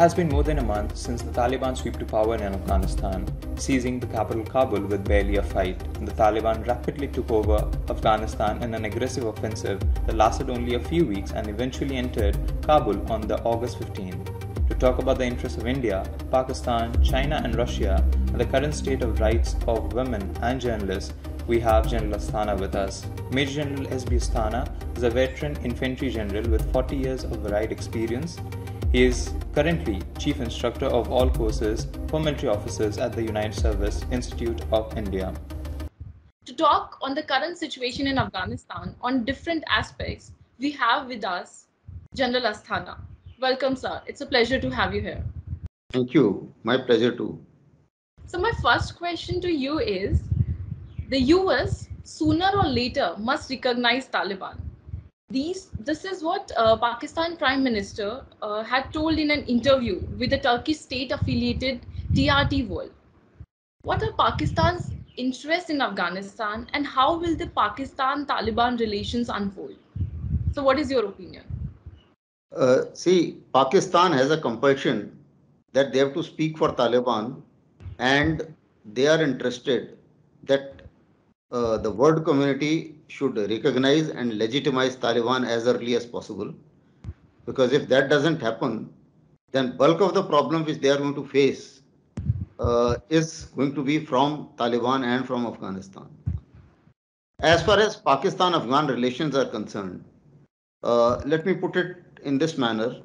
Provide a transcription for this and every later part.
has been more than a month since the Taliban sweep to power in Afghanistan, seizing the capital Kabul with barely a fight. The Taliban rapidly took over Afghanistan in an aggressive offensive that lasted only a few weeks and eventually entered Kabul on the August 15. To talk about the interests of India, Pakistan, China and Russia and the current state of rights of women and journalists, we have General Asthana with us. Major General S.B. Asthana is a veteran infantry general with 40 years of varied experience. He is currently Chief Instructor of all courses for military officers at the United Service Institute of India. To talk on the current situation in Afghanistan on different aspects, we have with us General Asthana. Welcome, sir. It's a pleasure to have you here. Thank you. My pleasure too. So my first question to you is, the US sooner or later must recognize Taliban. This is what Pakistan Prime Minister had told in an interview with the Turkish state-affiliated TRT World. What are Pakistan's interests in Afghanistan and how will the Pakistan-Taliban relations unfold? So what is your opinion? See, Pakistan has a compulsion that they have to speak for Taliban, and they are interested that the world community should recognize and legitimize Taliban as early as possible. Because if that doesn't happen, then bulk of the problem which they are going to face is going to be from Taliban and from Afghanistan. As far as Pakistan-Afghan relations are concerned, let me put it in this manner,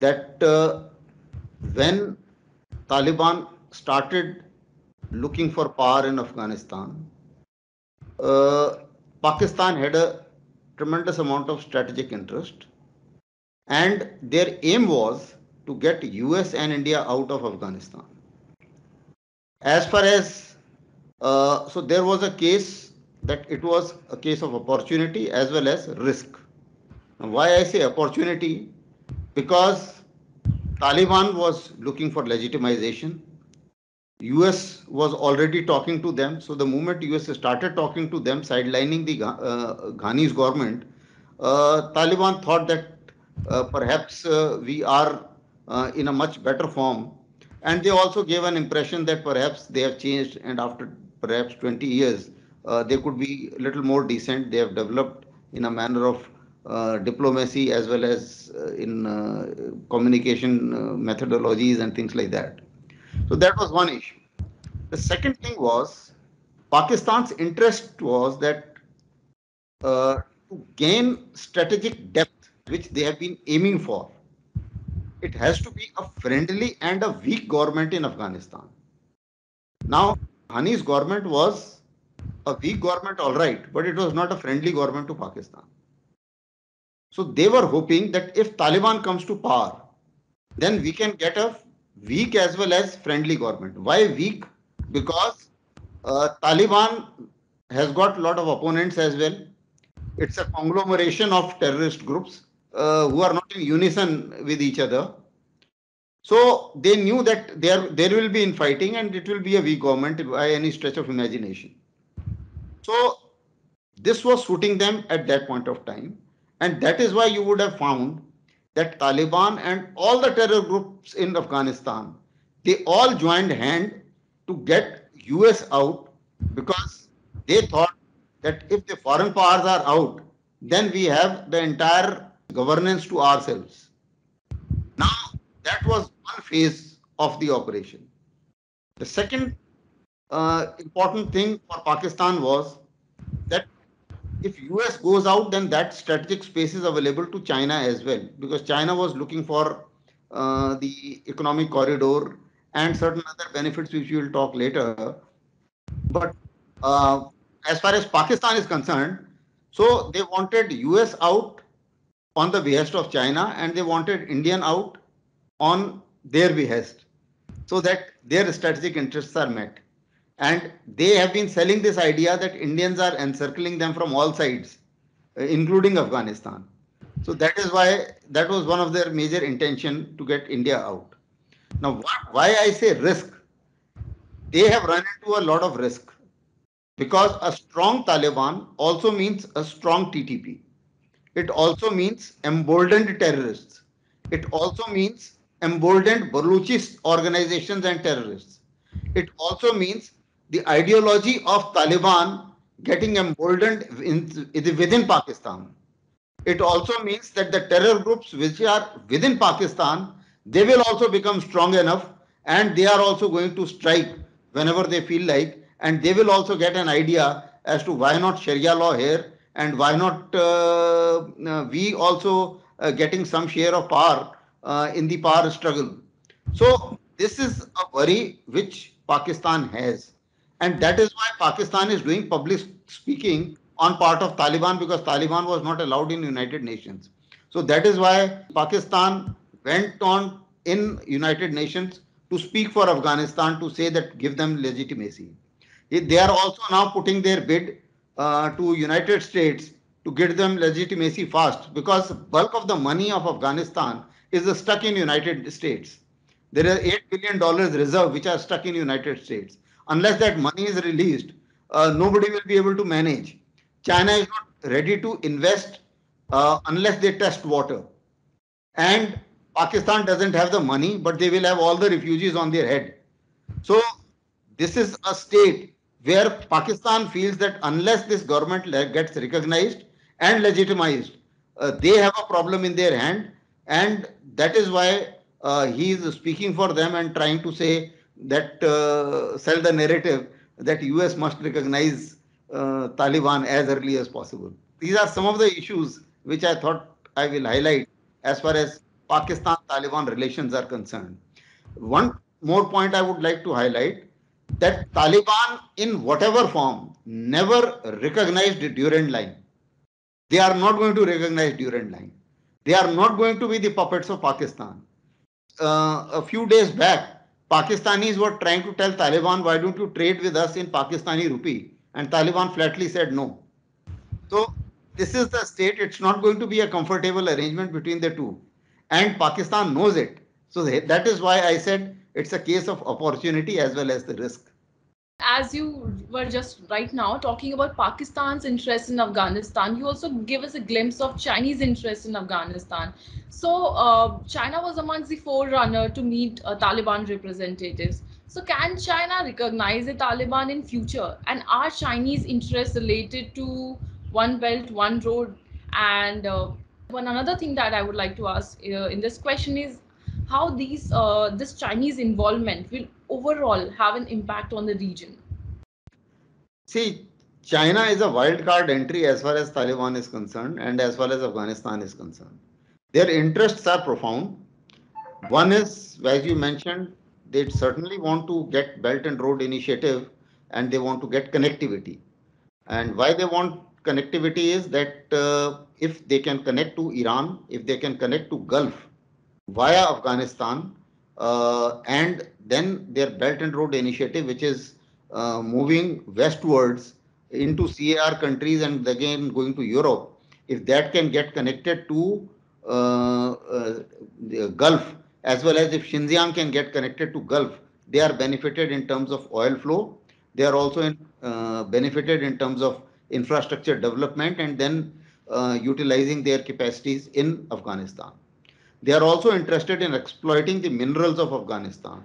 that when Taliban started looking for power in Afghanistan, Pakistan had a tremendous amount of strategic interest, and their aim was to get US and India out of Afghanistan. As far as, so there was a case that it was a case of opportunity as well as risk. Now, why I say opportunity? Because Taliban was looking for legitimization. US was already talking to them. So the moment US started talking to them, sidelining the Ghani's government, Taliban thought that perhaps we are in a much better form. And they also gave an impression that perhaps they have changed, and after perhaps 20 years, they could be a little more decent. They have developed in a manner of diplomacy as well as in communication methodologies and things like that. So that was one issue. The second thing was Pakistan's interest was that to gain strategic depth, which they have been aiming for, it has to be a friendly and a weak government in Afghanistan. Now, Ghani's government was a weak government, all right, but it was not a friendly government to Pakistan. So they were hoping that if Taliban comes to power, then we can get a weak as well as friendly government. Why weak? Because Taliban has got a lot of opponents as well. It's a conglomeration of terrorist groups who are not in unison with each other. So they knew that there will be infighting and it will be a weak government by any stretch of imagination. So this was suiting them at that point of time. And that is why you would have found that Taliban and all the terror groups in Afghanistan, they all joined hand to get US out, because they thought that if the foreign powers are out, then we have the entire governance to ourselves. Now, that was one phase of the operation. The second important thing for Pakistan was that if US goes out, then that strategic space is available to China as well, because China was looking for the economic corridor and certain other benefits which we will talk later. But as far as Pakistan is concerned, so they wanted US out on the behest of China, and they wanted Indian out on their behest, so that their strategic interests are met. And they have been selling this idea that Indians are encircling them from all sides, including Afghanistan. So that is why that was one of their major intention, to get India out. Now, why I say risk? They have run into a lot of risk, because a strong Taliban also means a strong TTP. It also means emboldened terrorists. It also means emboldened Baluchi organizations and terrorists. It also means the ideology of Taliban getting emboldened within Pakistan. It also means that the terror groups which are within Pakistan, they will also become strong enough and they are also going to strike whenever they feel like, and they will also get an idea as to why not Sharia law here and why not we also getting some share of power in the power struggle. So this is a worry which Pakistan has, and that is why Pakistan is doing public speaking on part of Taliban, because Taliban was not allowed in United Nations. So that is why Pakistan went on in United Nations to speak for Afghanistan, to say that give them legitimacy. They are also now putting their bid to United States to get them legitimacy fast, because bulk of the money of Afghanistan is stuck in United States. There are $8 billion reserve which are stuck in United States. Unless that money is released, nobody will be able to manage. China is not ready to invest unless they test water. And Pakistan doesn't have the money, but they will have all the refugees on their head. So this is a state where Pakistan feels that unless this government gets recognized and legitimized, they have a problem in their hand, and that is why he is speaking for them and trying to say that sell the narrative that US must recognize Taliban as early as possible. These are some of the issues which I thought I will highlight as far as Pakistan-Taliban relations are concerned. One more point I would like to highlight, that Taliban in whatever form never recognized Durand Line. They are not going to recognize Durand Line. They are not going to be the puppets of Pakistan. A few days back, Pakistanis were trying to tell Taliban, why don't you trade with us in Pakistani rupee? And Taliban flatly said no. So this is the state. It's not going to be a comfortable arrangement between the two. And Pakistan knows it. So that is why I said it's a case of opportunity as well as the risk. As you were just right now talking about Pakistan's interest in Afghanistan, you also give us a glimpse of Chinese interest in Afghanistan. So China was amongst the forerunner to meet Taliban representatives. So can China recognize the Taliban in future? And are Chinese interests related to One Belt, One Road? And one another thing that I would like to ask in this question is how this Chinese involvement will overall have an impact on the region. See, China is a wild card entry as far as Taliban is concerned and as far as Afghanistan is concerned. Their interests are profound. One is, as you mentioned, they certainly want to get Belt and Road Initiative and they want to get connectivity. And why they want connectivity is that if they can connect to Iran, if they can connect to Gulf via Afghanistan, and then their Belt and Road Initiative, which is moving westwards into CAR countries and again going to Europe, if that can get connected to the Gulf, as well as if Xinjiang can get connected to Gulf, they are benefited in terms of oil flow. They are also benefited in terms of infrastructure development and then utilizing their capacities in Afghanistan. They are also interested in exploiting the minerals of Afghanistan.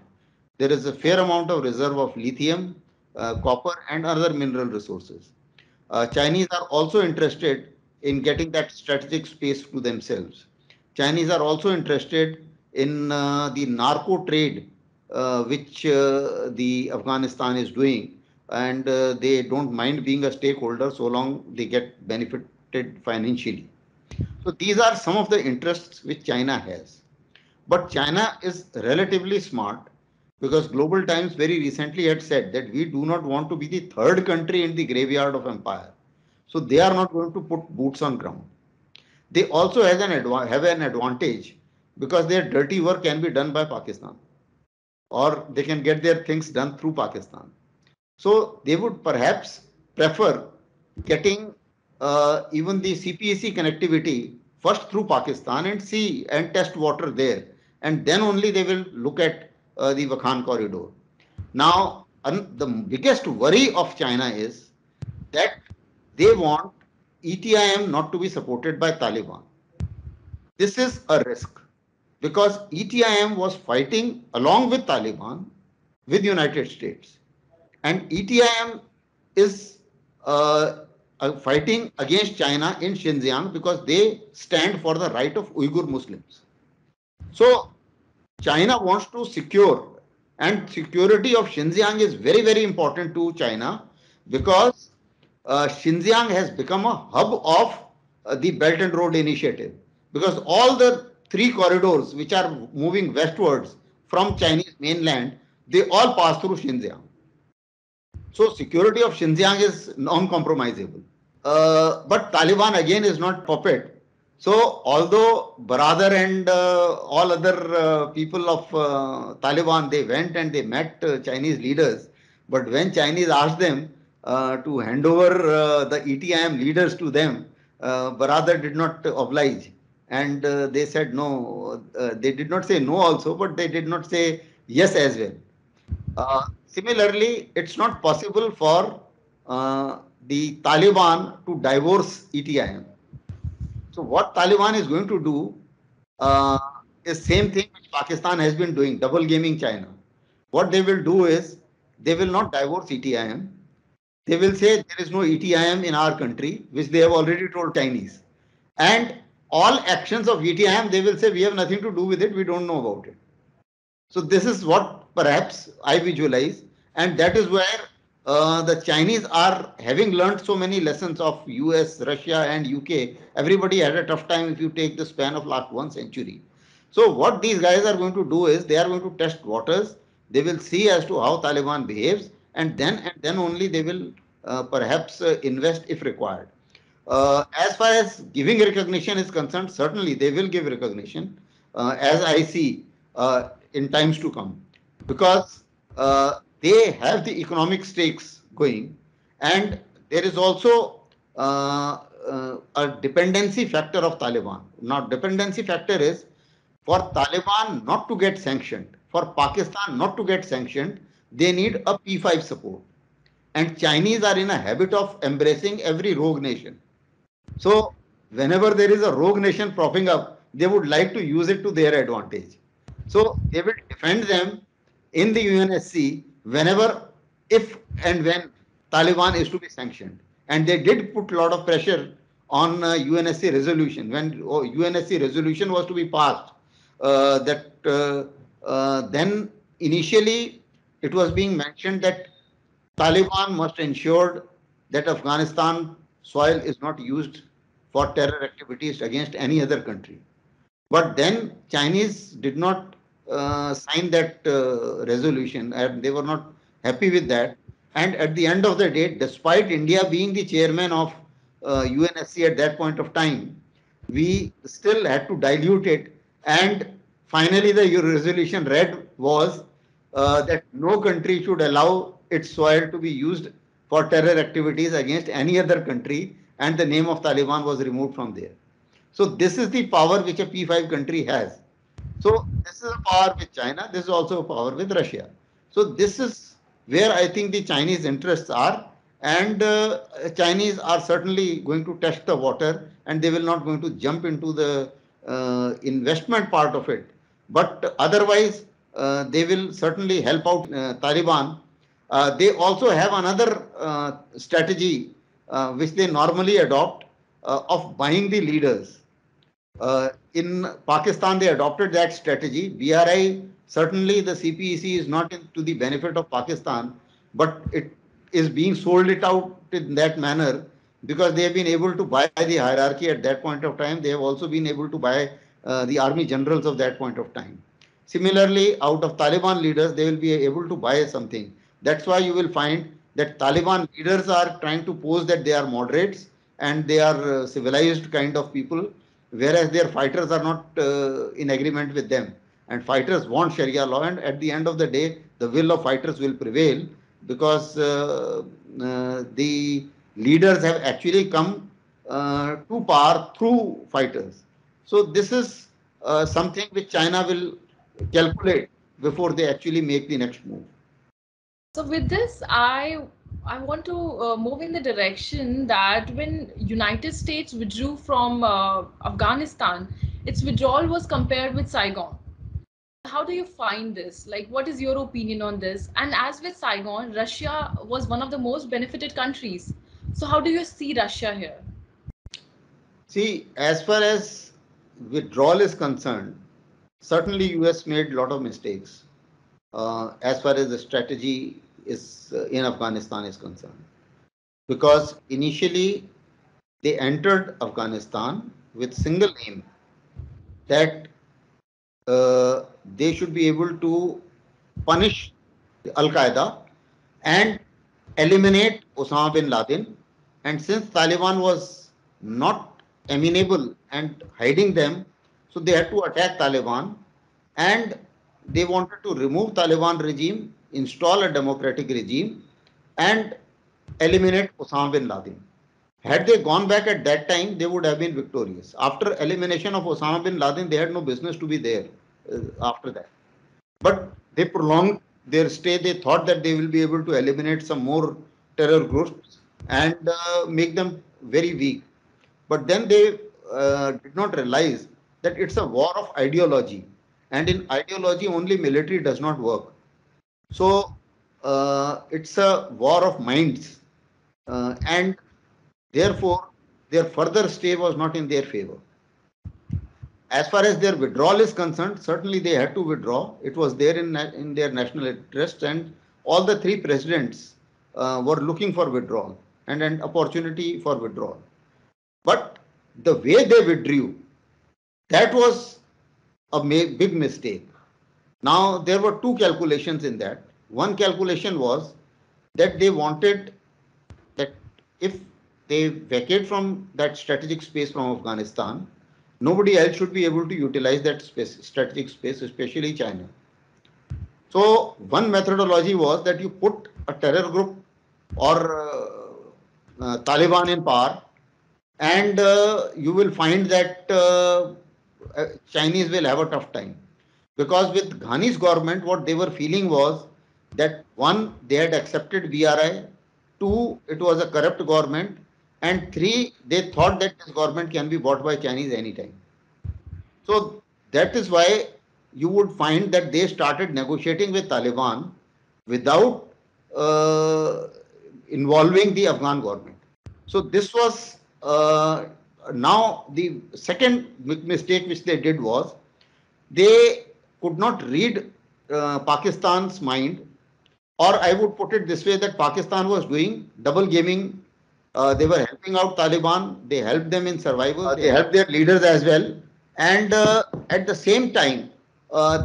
There is a fair amount of reserve of lithium, copper, and other mineral resources. Chinese are also interested in getting that strategic space to themselves. Chinese are also interested in the narco trade, which the Afghanistan is doing, and they don't mind being a stakeholder so long they get benefited financially. So these are some of the interests which China has. But China is relatively smart, because Global Times very recently had said that we do not want to be the third country in the graveyard of empire. So they are not going to put boots on ground. They also have an advantage because their dirty work can be done by Pakistan, or they can get their things done through Pakistan. So they would perhaps prefer getting even the CPEC connectivity first through Pakistan and see and test water there, and then only they will look at the Wakhan corridor. Now, the biggest worry of China is that they want ETIM not to be supported by Taliban. This is a risk. because ETIM was fighting along with Taliban with United States. And ETIM is fighting against China in Xinjiang because they stand for the right of Uyghur Muslims. So China wants to secure, and security of Xinjiang is very, very important to China because Xinjiang has become a hub of the Belt and Road Initiative, because all the three corridors which are moving westwards from Chinese mainland, they all pass through Xinjiang. So security of Xinjiang is non-compromisable. But Taliban again is not puppet. So although Baradar and all other people of Taliban, they went and they met Chinese leaders, but when Chinese asked them to hand over the ETIM leaders to them, Baradar did not oblige, and they said no. They did not say no also, but they did not say yes as well. Similarly, it's not possible for the Taliban to divorce ETIM. So what Taliban is going to do is same thing which Pakistan has been doing, double gaming China. What they will do is they will not divorce ETIM. They will say there is no ETIM in our country, which they have already told Chinese. And all actions of ETIM, they will say we have nothing to do with it, we don't know about it. So this is what perhaps I visualize, and that is where the Chinese are having learned so many lessons of US, Russia and UK. Everybody had a tough time if you take the span of last 1 century. So what these guys are going to do is they are going to test waters. They will see as to how Taliban behaves, and then only they will perhaps invest if required. As far as giving recognition is concerned, certainly they will give recognition, as I see in times to come, because they have the economic stakes going, and there is also a dependency factor of Taliban. Now, dependency factor is for Taliban not to get sanctioned, for Pakistan not to get sanctioned, they need a P5 support. And Chinese are in a habit of embracing every rogue nation. So whenever there is a rogue nation propping up, they would like to use it to their advantage. So they will defend them in the UNSC whenever, if and when Taliban is to be sanctioned. And they did put a lot of pressure on UNSC resolution. When UNSC resolution was to be passed, then initially it was being mentioned that Taliban must ensure that Afghanistan soil is not used for terror activities against any other country. But then Chinese did not sign that resolution, and they were not happy with that. And at the end of the day, despite India being the chairman of UNSC at that point of time, we still had to dilute it. And finally, the resolution read was that no country should allow its soil to be used for terror activities against any other country, and the name of Taliban was removed from there. So this is the power which a P5 country has. So this is a power with China. This is also a power with Russia. So this is where I think the Chinese interests are, and Chinese are certainly going to test the water, and they will not going to jump into the investment part of it. But otherwise, they will certainly help out Taliban. They also have another strategy which they normally adopt of buying the leaders. In Pakistan, they adopted that strategy. BRI, certainly the CPEC is not to the benefit of Pakistan, but it is being sold it out in that manner because they have been able to buy the hierarchy at that point of time. They have also been able to buy the army generals of that point of time. Similarly, out of Taliban leaders, they will be able to buy something. That's why you will find that Taliban leaders are trying to pose that they are moderates and they are civilized kind of people, whereas their fighters are not in agreement with them. And fighters want Sharia law, and at the end of the day, the will of fighters will prevail because the leaders have actually come to power through fighters. So this is something which China will calculate before they actually make the next move. So with this, I want to move in the direction that when United States withdrew from Afghanistan, its withdrawal was compared with Saigon. How do you find this? Like, what is your opinion on this? And as with Saigon, Russia was one of the most benefited countries. So how do you see Russia here? See, as far as withdrawal is concerned, certainly US made a lot of mistakes as far as the strategy is in Afghanistan is concerned. Because initially they entered Afghanistan with single aim that they should be able to punish Al Qaeda and eliminate Osama bin Laden. And since Taliban was not amenable and hiding them, so they had to attack Taliban, and they wanted to remove Taliban regime, install a democratic regime, and eliminate Osama bin Laden. Had they gone back at that time, they would have been victorious. After elimination of Osama bin Laden, they had no business to be there after that. But they prolonged their stay. They thought that they will be able to eliminate some more terror groups and make them very weak. But then they did not realize that it's a war of ideology. And in ideology, only military does not work. So it's a war of minds. And therefore, their further stay was not in their favor. As far as their withdrawal is concerned, certainly they had to withdraw. It was there in their national interest, and all the three presidents were looking for withdrawal and an opportunity for withdrawal. But the way they withdrew, that was a big mistake. Now, there were two calculations in that. One calculation was that they wanted that if they vacate from that strategic space from Afghanistan, nobody else should be able to utilize that strategic space, especially China. So one methodology was that you put a terror group or Taliban in power, and you will find that Chinese will have a tough time. Because with Ghani's government, what they were feeling was that one, they had accepted BRI, two, it was a corrupt government, and three, they thought that this government can be bought by Chinese anytime. So that is why you would find that they started negotiating with Taliban without involving the Afghan government. So this was now the second mistake which they did was they could not read Pakistan's mind, or I would put it this way, that Pakistan was doing double gaming. They were helping out Taliban, they helped them in survival, they helped their leaders as well. And at the same time,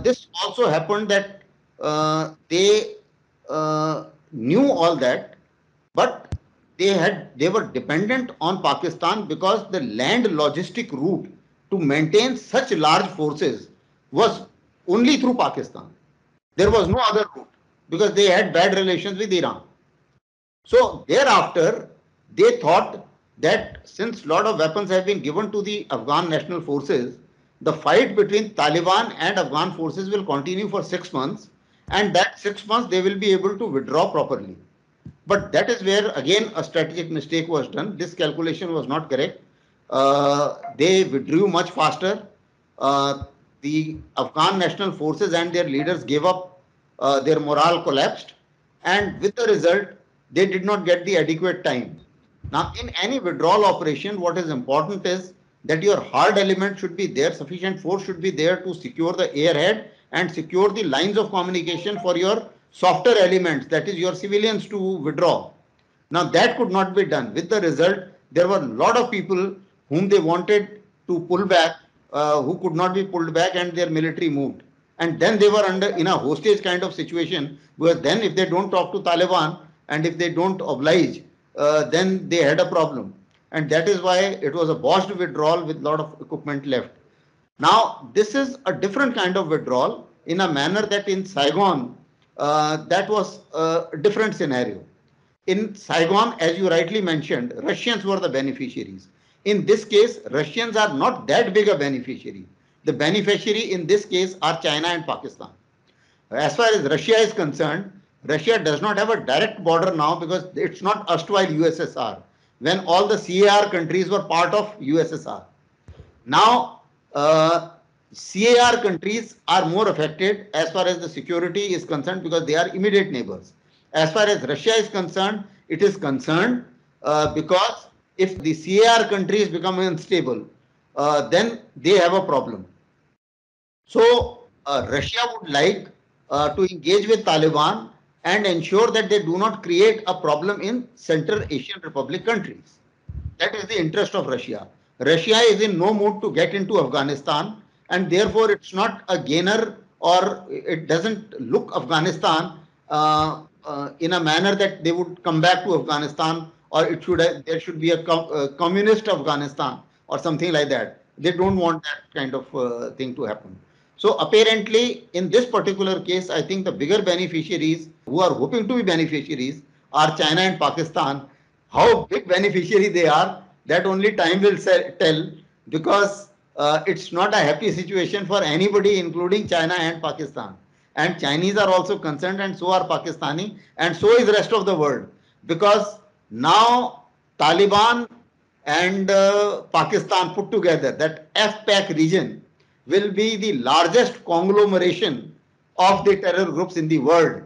this also happened that they knew all that, but they were dependent on Pakistan because the land logistic route to maintain such large forces was only through Pakistan. There was no other route because they had bad relations with Iran. So thereafter, they thought that since a lot of weapons have been given to the Afghan national forces, the fight between Taliban and Afghan forces will continue for 6 months, and that 6 months they will be able to withdraw properly. But that is where again a strategic mistake was done. This calculation was not correct. They withdrew much faster. The Afghan national forces and their leaders gave up, their morale collapsed, and with the result, they did not get the adequate time. Now, in any withdrawal operation, what is important is that your hard element should be there, sufficient force should be there to secure the airhead and secure the lines of communication for your softer elements, that is your civilians, to withdraw. Now, that could not be done. With the result, there were a lot of people whom they wanted to pull back, who could not be pulled back, and their military moved. And then they were in a hostage kind of situation, where then if they don't talk to Taliban and if they don't oblige, then they had a problem. And that is why it was a botched withdrawal with a lot of equipment left. Now, this is a different kind of withdrawal in a manner that in Saigon, that was a different scenario. In Saigon, as you rightly mentioned, Russians were the beneficiaries. In this case, Russians are not that big a beneficiary. The beneficiary in this case are China and Pakistan. As far as Russia is concerned, Russia does not have a direct border now because it's not erstwhile USSR, when all the CAR countries were part of USSR. Now, CAR countries are more affected as far as the security is concerned because they are immediate neighbors. As far as Russia is concerned, it is concerned because if the CAR countries become unstable, then they have a problem. So Russia would like to engage with Taliban and ensure that they do not create a problem in Central Asian Republic countries. That is the interest of Russia. Russia is in no mood to get into Afghanistan, and therefore it's not a gainer, or it doesn't look Afghanistan in a manner that they would come back to Afghanistan, or it should there should be a communist Afghanistan or something like that. They don't want that kind of thing to happen. So apparently, in this particular case, I think the bigger beneficiaries who are hoping to be beneficiaries are China and Pakistan. How big beneficiary they are, that only time will tell, because it's not a happy situation for anybody, including China and Pakistan. And Chinese are also concerned, and so are Pakistani, and so is the rest of the world, because now Taliban and Pakistan put together, that FPAC region will be the largest conglomeration of the terror groups in the world.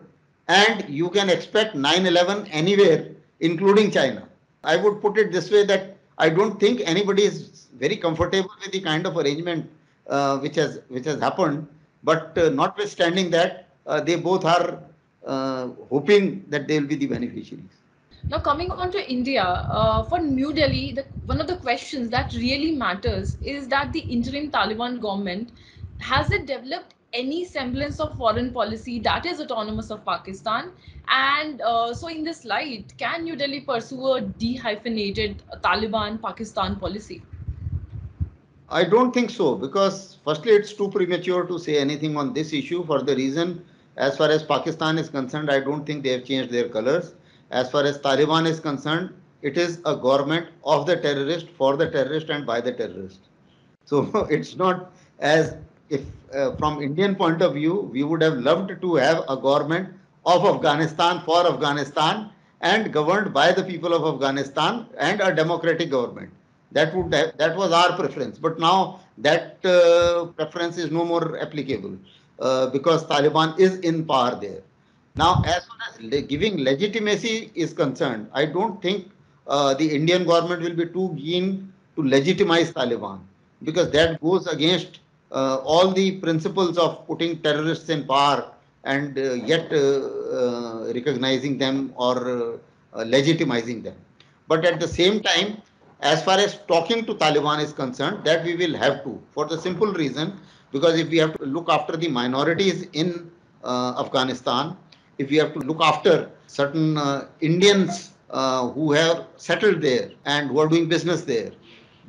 And you can expect 9/11 anywhere, including China. I would put it this way, that I don't think anybody is very comfortable with the kind of arrangement which has happened. But notwithstanding that, they both are hoping that they will be the beneficiaries. Now, coming on to India, for New Delhi, one of the questions that really matters is that the interim Taliban government, has it developed any semblance of foreign policy that is autonomous of Pakistan? And so, in this light, can New Delhi pursue a dehyphenated Taliban Pakistan policy? I don't think so, because firstly, it's too premature to say anything on this issue, for the reason, as far as Pakistan is concerned, I don't think they have changed their colors. As far as Taliban is concerned, it is a government of the terrorist, for the terrorist, and by the terrorist. So it's not as if, from Indian point of view, we would have loved to have a government of Afghanistan, for Afghanistan, and governed by the people of Afghanistan, and a democratic government. That was our preference. But now that preference is no more applicable, because Taliban is in power there. Now, as far as giving legitimacy is concerned, I don't think the Indian government will be too keen to legitimize Taliban, because that goes against all the principles of putting terrorists in power, and yet recognizing them, or legitimizing them. But at the same time, as far as talking to Taliban is concerned, that we will have to, for the simple reason, because if we have to look after the minorities in Afghanistan, if we have to look after certain Indians who have settled there and who are doing business there,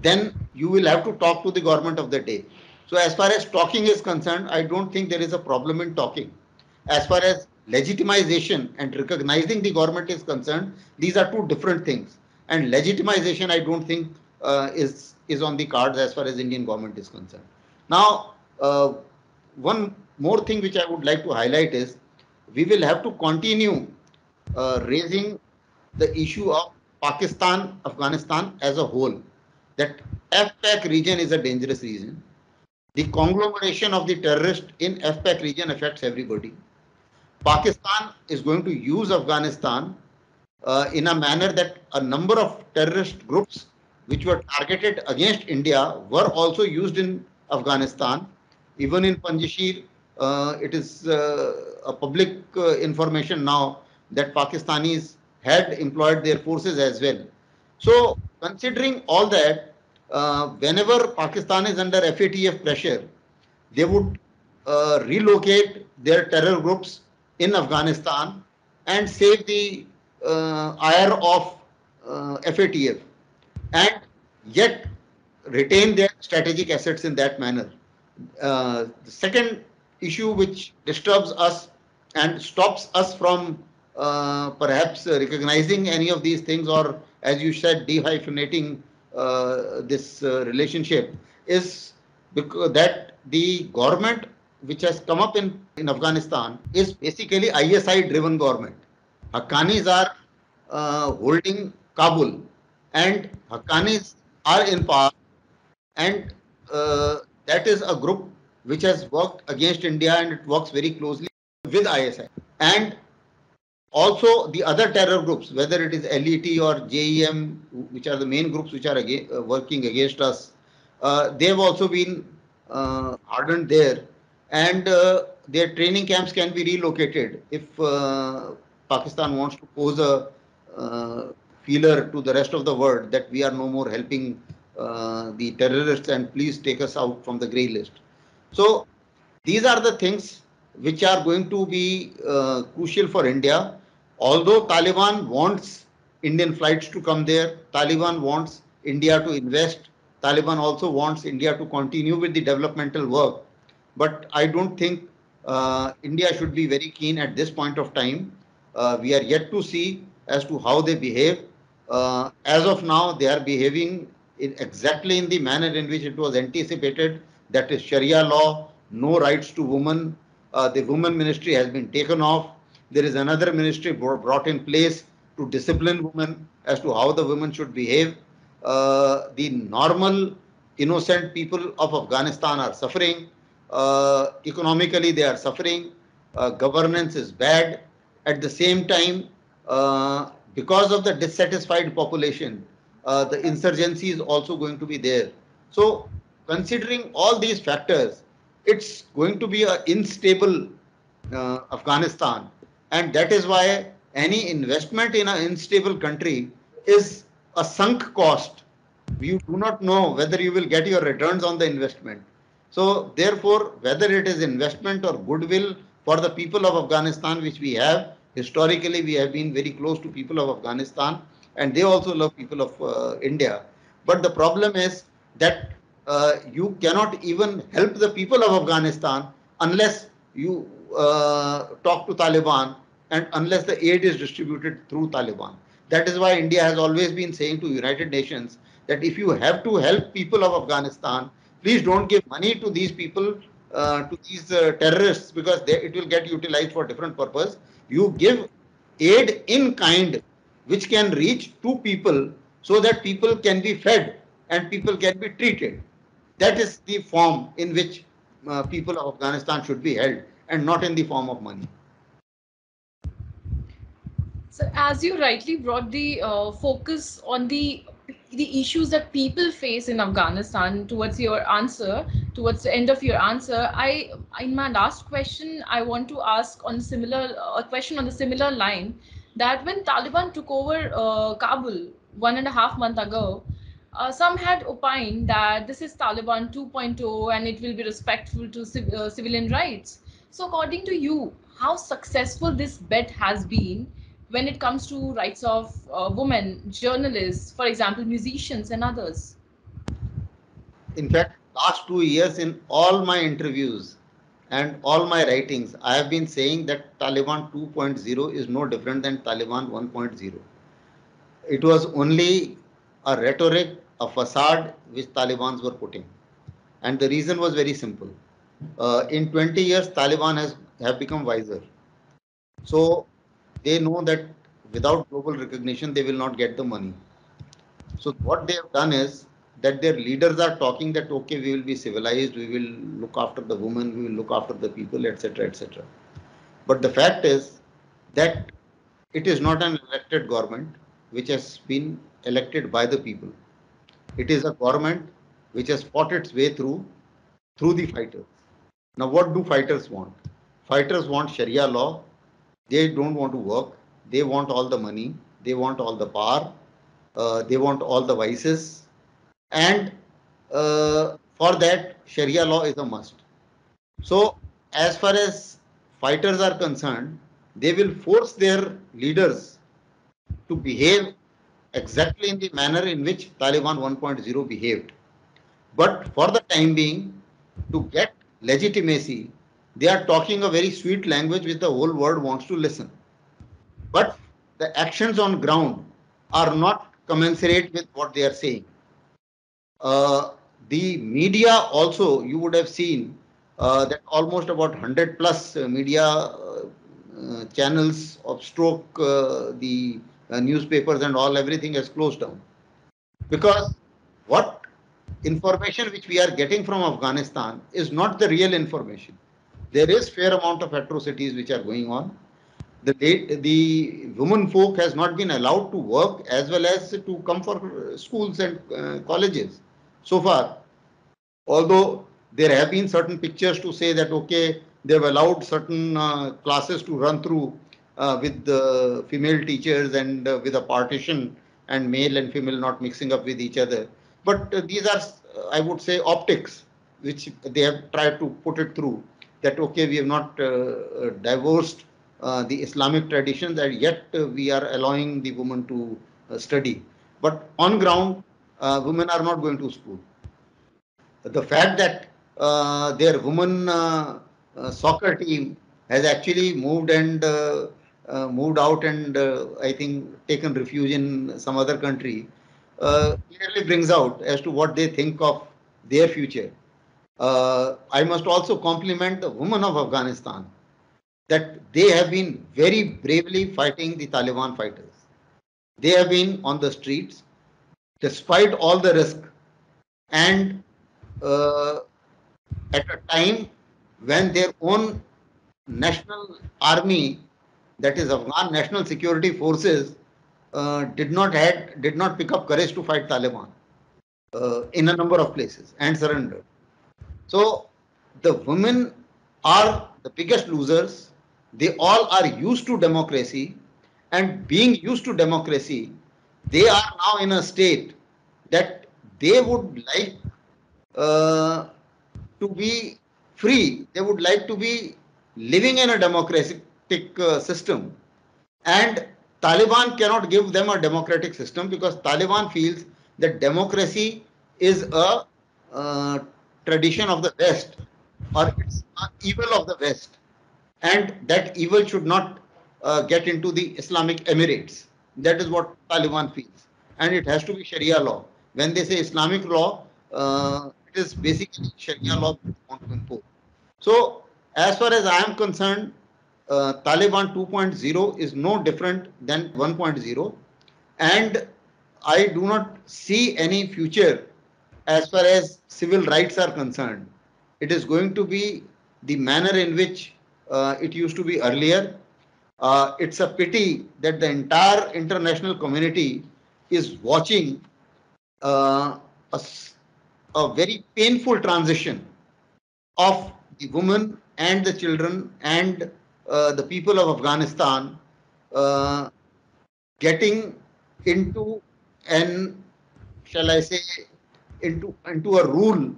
then you will have to talk to the government of the day. So as far as talking is concerned, I don't think there is a problem in talking. As far as legitimization and recognizing the government is concerned, these are two different things. And legitimization, I don't think is on the cards as far as Indian government is concerned. Now, one more thing which I would like to highlight is, we will have to continue raising the issue of Pakistan, Afghanistan as a whole. That FPAC region is a dangerous region. The conglomeration of the terrorist in FPAC region affects everybody. Pakistan is going to use Afghanistan in a manner that a number of terrorist groups which were targeted against India were also used in Afghanistan. Even in Panjshir, it is a public information now that Pakistanis had employed their forces as well. So, considering all that, whenever Pakistan is under FATF pressure, they would relocate their terror groups in Afghanistan and save the ire of FATF, and yet retain their strategic assets in that manner. The second issue which disturbs us and stops us from perhaps recognizing any of these things, or as you said, dehyphenating this relationship, is because that the government which has come up in Afghanistan is basically ISI driven government. Haqqanis are holding Kabul, and Haqqanis are in power, and that is a group which has worked against India, and it works very closely with ISI. And also the other terror groups, whether it is LET or JEM, which are the main groups which are working against us, they have also been hardened there, and their training camps can be relocated if Pakistan wants to pose a feeler to the rest of the world that we are no more helping the terrorists and please take us out from the grey list. So these are the things which are going to be crucial for India. Although Taliban wants Indian flights to come there, Taliban wants India to invest, Taliban also wants India to continue with the developmental work. But I don't think India should be very keen at this point of time. We are yet to see as to how they behave. As of now, they are behaving exactly in the manner in which it was anticipated, that is Sharia law, no rights to women. The women ministry has been taken off. There is another ministry brought in place to discipline women as to how the women should behave. The normal innocent people of Afghanistan are suffering. Economically, they are suffering. Governance is bad. At the same time, because of the dissatisfied population, the insurgency is also going to be there. So, considering all these factors, it's going to be an unstable Afghanistan, and that is why any investment in an unstable country is a sunk cost. You do not know whether you will get your returns on the investment. So therefore, whether it is investment or goodwill for the people of Afghanistan, which we have historically, we have been very close to people of Afghanistan, and they also love people of India. But the problem is that you cannot even help the people of Afghanistan unless you talk to Taliban and unless the aid is distributed through Taliban. That is why India has always been saying to United Nations that if you have to help people of Afghanistan, please don't give money to these people, to these terrorists, because it will get utilized for different purpose. You give aid in kind, which can reach to people so that people can be fed and people can be treated. That is the form in which people of Afghanistan should be held, and not in the form of money. So, as you rightly brought the focus on the issues that people face in Afghanistan towards your answer, towards the end of your answer, I in my last question I want to ask on similar a question on the similar line, that when Taliban took over Kabul 1.5 months ago, some had opined that this is Taliban 2.0 and it will be respectful to civilian rights. So, according to you, how successful this bet has been when it comes to rights of women, journalists, for example, musicians and others? In fact, last 2 years in all my interviews and all my writings, I have been saying that Taliban 2.0 is no different than Taliban 1.0. It was only a rhetoric, a facade which Talibans were putting. And the reason was very simple. In 20 years, Taliban have become wiser. So they know that without global recognition, they will not get the money. So what they have done is that their leaders are talking that, okay, we will be civilized, we will look after the women, we will look after the people, etc., etc. But the fact is that it is not an elected government which has been elected by the people. It is a government which has fought its way through the fighters. Now, what do fighters want? Fighters want Sharia law. They don't want to work. They want all the money. They want all the power. They want all the vices. And for that, Sharia law is a must. So, as far as fighters are concerned, they will force their leaders to behave exactly in the manner in which Taliban 1.0 behaved. But for the time being, to get legitimacy, they are talking a very sweet language which the whole world wants to listen. But the actions on ground are not commensurate with what they are saying. The media also, you would have seen that almost about 100 plus media channels of stroke, the newspapers and all, everything has closed down. Because what information which we are getting from Afghanistan is not the real information. There is fair amount of atrocities which are going on. The women folk has not been allowed to work as well as to come for schools and colleges so far. Although there have been certain pictures to say that okay, they've allowed certain classes to run through with the female teachers and with a partition and male and female not mixing up with each other. But these are, I would say, optics which they have tried to put it through that okay, we have not divorced the Islamic traditions and yet we are allowing the women to study. But on ground, women are not going to school. The fact that their women soccer team has actually moved and moved out and I think taken refuge in some other country clearly brings out as to what they think of their future. I must also compliment the women of Afghanistan that they have been very bravely fighting the Taliban fighters. They have been on the streets despite all the risk and at a time when their own national army, that is Afghan National Security Forces, did not pick up courage to fight Taliban in a number of places and surrendered. So the women are the biggest losers. They all are used to democracy, and being used to democracy, they are now in a state that they would like uh, to be free. They would like to be living in a democratic system. And Taliban cannot give them a democratic system because Taliban feels that democracy is a uh, tradition of the West or it's an evil of the West. And that evil should not get into the Islamic Emirates. That is what Taliban feels. And it has to be Sharia law. When they say Islamic law, it is basically Sharia law that they want to impose. So, as far as I am concerned, Taliban 2.0 is no different than 1.0, and I do not see any future as far as civil rights are concerned. It is going to be the manner in which it used to be earlier. It's a pity that the entire international community is watching uh, a, a very painful transition of the women and the children and the people of Afghanistan uh, getting into an, shall I say, into a rule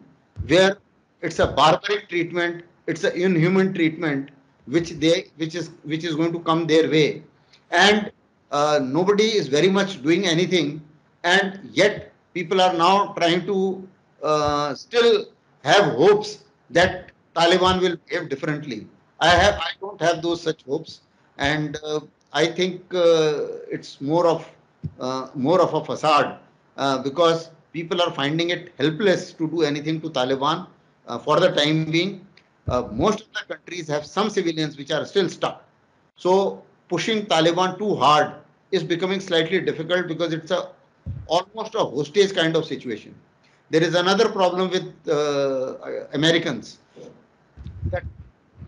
where it's a barbaric treatment, it's an inhuman treatment, which is going to come their way, and nobody is very much doing anything, and yet people are now trying to still have hopes that Taliban will behave differently. I don't have those such hopes, and I think it's more of a facade because people are finding it helpless to do anything to Taliban for the time being. Most of the countries have some civilians which are still stuck. So pushing Taliban too hard is becoming slightly difficult because it's a almost a hostage kind of situation. There is another problem with Americans that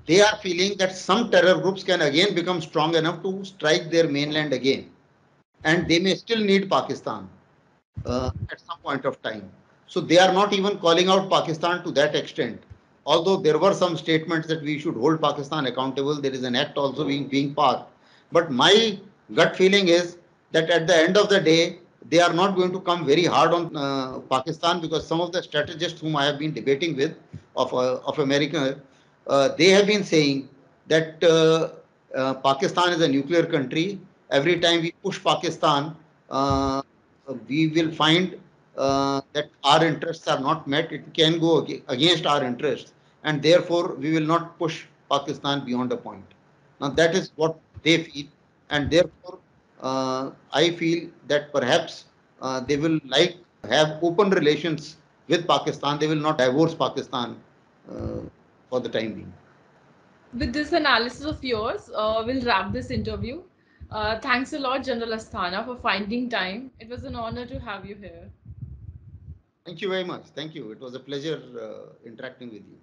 they are feeling that some terror groups can again become strong enough to strike their mainland again, and they may still need Pakistan at some point of time. So they are not even calling out Pakistan to that extent. Although there were some statements that we should hold Pakistan accountable, there is an act also being passed. But my gut feeling is that at the end of the day, they are not going to come very hard on Pakistan because some of the strategists whom I have been debating with of America, they have been saying that Pakistan is a nuclear country. Every time we push Pakistan, we will find that our interests are not met. It can go against our interests, and therefore we will not push Pakistan beyond a point. Now that is what they feel, and therefore I feel that perhaps they will like have open relations with Pakistan. They will not divorce Pakistan uh, for the time being. With this analysis of yours, we'll wrap this interview. Thanks a lot, General Asthana, for finding time. It was an honor to have you here. Thank you very much. Thank you. It was a pleasure interacting with you.